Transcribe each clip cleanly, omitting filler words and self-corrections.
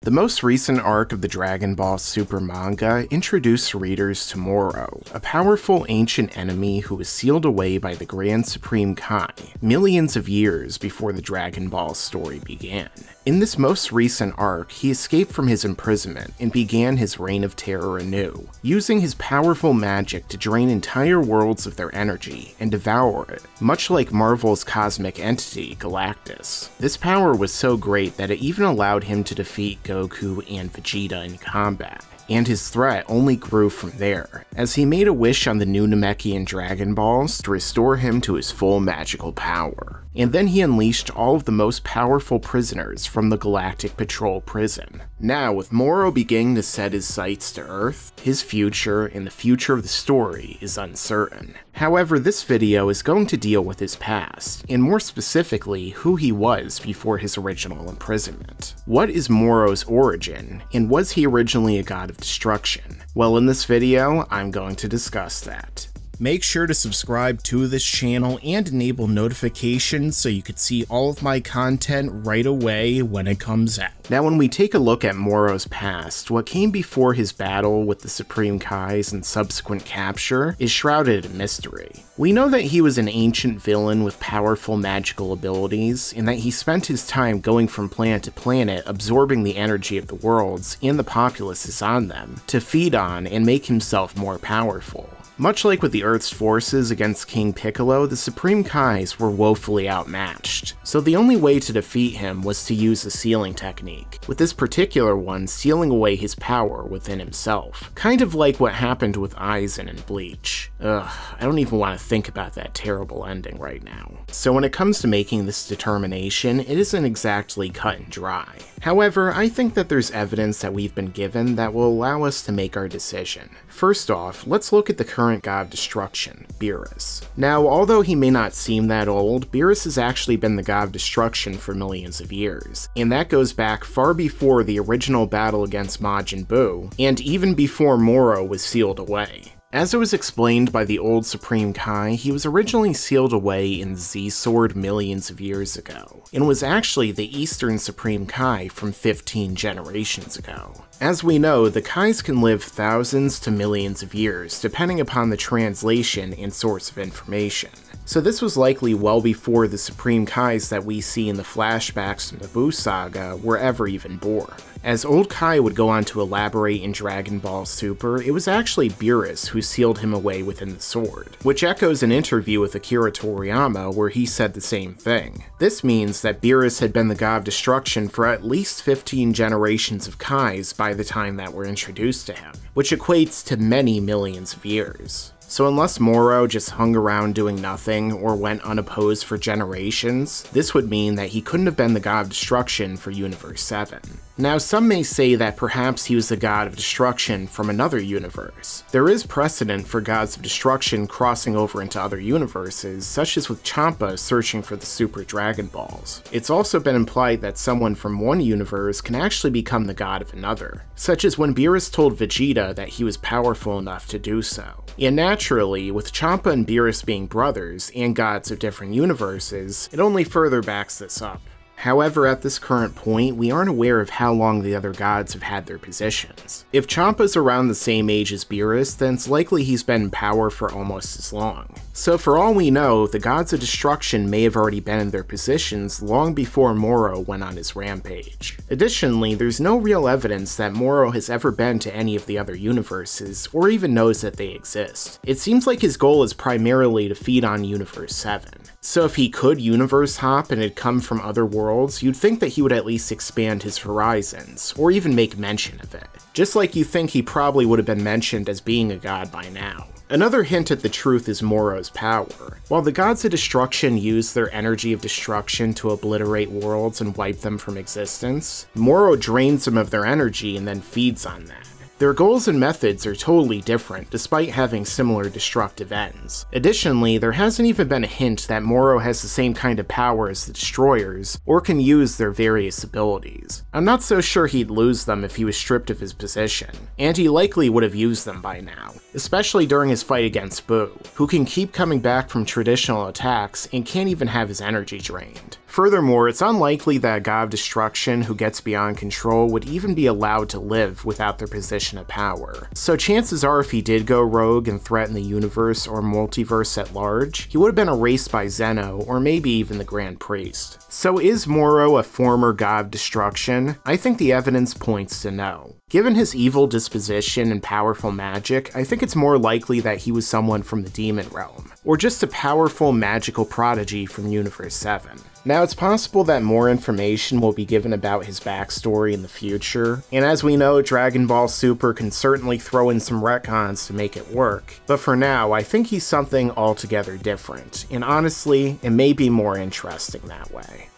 The most recent arc of the Dragon Ball Super manga introduced readers to Moro, a powerful ancient enemy who was sealed away by the Grand Supreme Kai millions of years before the Dragon Ball story began. In this most recent arc, he escaped from his imprisonment and began his reign of terror anew, using his powerful magic to drain entire worlds of their energy and devour it, much like Marvel's cosmic entity, Galactus. This power was so great that it even allowed him to defeat Goku and Vegeta in combat, and his threat only grew from there, as he made a wish on the new Namekian Dragon Balls to restore him to his full magical power. And then he unleashed all of the most powerful prisoners from the Galactic Patrol prison. Now, with Moro beginning to set his sights to Earth, his future and the future of the story is uncertain. However, this video is going to deal with his past, and more specifically, who he was before his original imprisonment. What is Moro's origin, and was he originally a god of destruction? Well, in this video, I'm going to discuss that. Make sure to subscribe to this channel and enable notifications so you can see all of my content right away when it comes out. Now, when we take a look at Moro's past, what came before his battle with the Supreme Kais and subsequent capture is shrouded in mystery. We know that he was an ancient villain with powerful magical abilities, and that he spent his time going from planet to planet absorbing the energy of the worlds and the populaces on them to feed on and make himself more powerful. Much like with the Earth's forces against King Piccolo, the Supreme Kais were woefully outmatched, so the only way to defeat him was to use the sealing technique, with this particular one sealing away his power within himself. Kind of like what happened with Aizen in Bleach. Ugh, I don't even want to think about that terrible ending right now. So when it comes to making this determination, it isn't exactly cut and dry. However, I think that there's evidence that we've been given that will allow us to make our decision. First off, let's look at the current god of destruction, Beerus. Now, although he may not seem that old, Beerus has actually been the god of destruction for millions of years, and that goes back far before the original battle against Majin Buu, and even before Moro was sealed away. As it was explained by the old Supreme Kai, he was originally sealed away in the Z-Sword millions of years ago, and was actually the Eastern Supreme Kai from 15 generations ago. As we know, the Kais can live thousands to millions of years, depending upon the translation and source of information. So this was likely well before the Supreme Kais that we see in the flashbacks from the Buu saga were ever even born. As old Kai would go on to elaborate in Dragon Ball Super, it was actually Beerus who sealed him away within the sword, which echoes an interview with Akira Toriyama where he said the same thing. This means that Beerus had been the god of destruction for at least 15 generations of Kais by the time that we're introduced to him, which equates to many millions of years. So unless Moro just hung around doing nothing or went unopposed for generations, this would mean that he couldn't have been the god of destruction for Universe 7. Now, some may say that perhaps he was the god of destruction from another universe. There is precedent for gods of destruction crossing over into other universes, such as with Champa searching for the Super Dragon Balls. It's also been implied that someone from one universe can actually become the god of another, such as when Beerus told Vegeta that he was powerful enough to do so. And naturally, with Champa and Beerus being brothers and gods of different universes, it only further backs this up. However, at this current point, we aren't aware of how long the other gods have had their positions. If Champa's around the same age as Beerus, then it's likely he's been in power for almost as long. So for all we know, the gods of destruction may have already been in their positions long before Moro went on his rampage. Additionally, there's no real evidence that Moro has ever been to any of the other universes, or even knows that they exist. It seems like his goal is primarily to feed on Universe 7. So if he could universe hop and had come from other worlds, you'd think that he would at least expand his horizons, or even make mention of it. Just like you think he probably would have been mentioned as being a god by now. Another hint at the truth is Moro's power. While the gods of destruction use their energy of destruction to obliterate worlds and wipe them from existence, Moro drains them of their energy and then feeds on that. Their goals and methods are totally different, despite having similar destructive ends. Additionally, there hasn't even been a hint that Moro has the same kind of power as the Destroyers, or can use their various abilities. I'm not so sure he'd lose them if he was stripped of his position, and he likely would have used them by now, especially during his fight against Buu, who can keep coming back from traditional attacks and can't even have his energy drained. Furthermore, it's unlikely that a god of destruction who gets beyond control would even be allowed to live without their position of power. So chances are if he did go rogue and threaten the universe or multiverse at large, he would have been erased by Zeno or maybe even the Grand Priest. So is Moro a former god of destruction? I think the evidence points to no. Given his evil disposition and powerful magic, I think it's more likely that he was someone from the demon realm, or just a powerful magical prodigy from Universe 7. Now, it's possible that more information will be given about his backstory in the future, and as we know, Dragon Ball Super can certainly throw in some retcons to make it work, but for now, I think he's something altogether different, and honestly, it may be more interesting that way.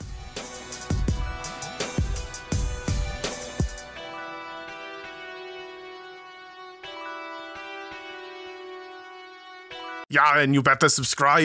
Yeah, and you better subscribe.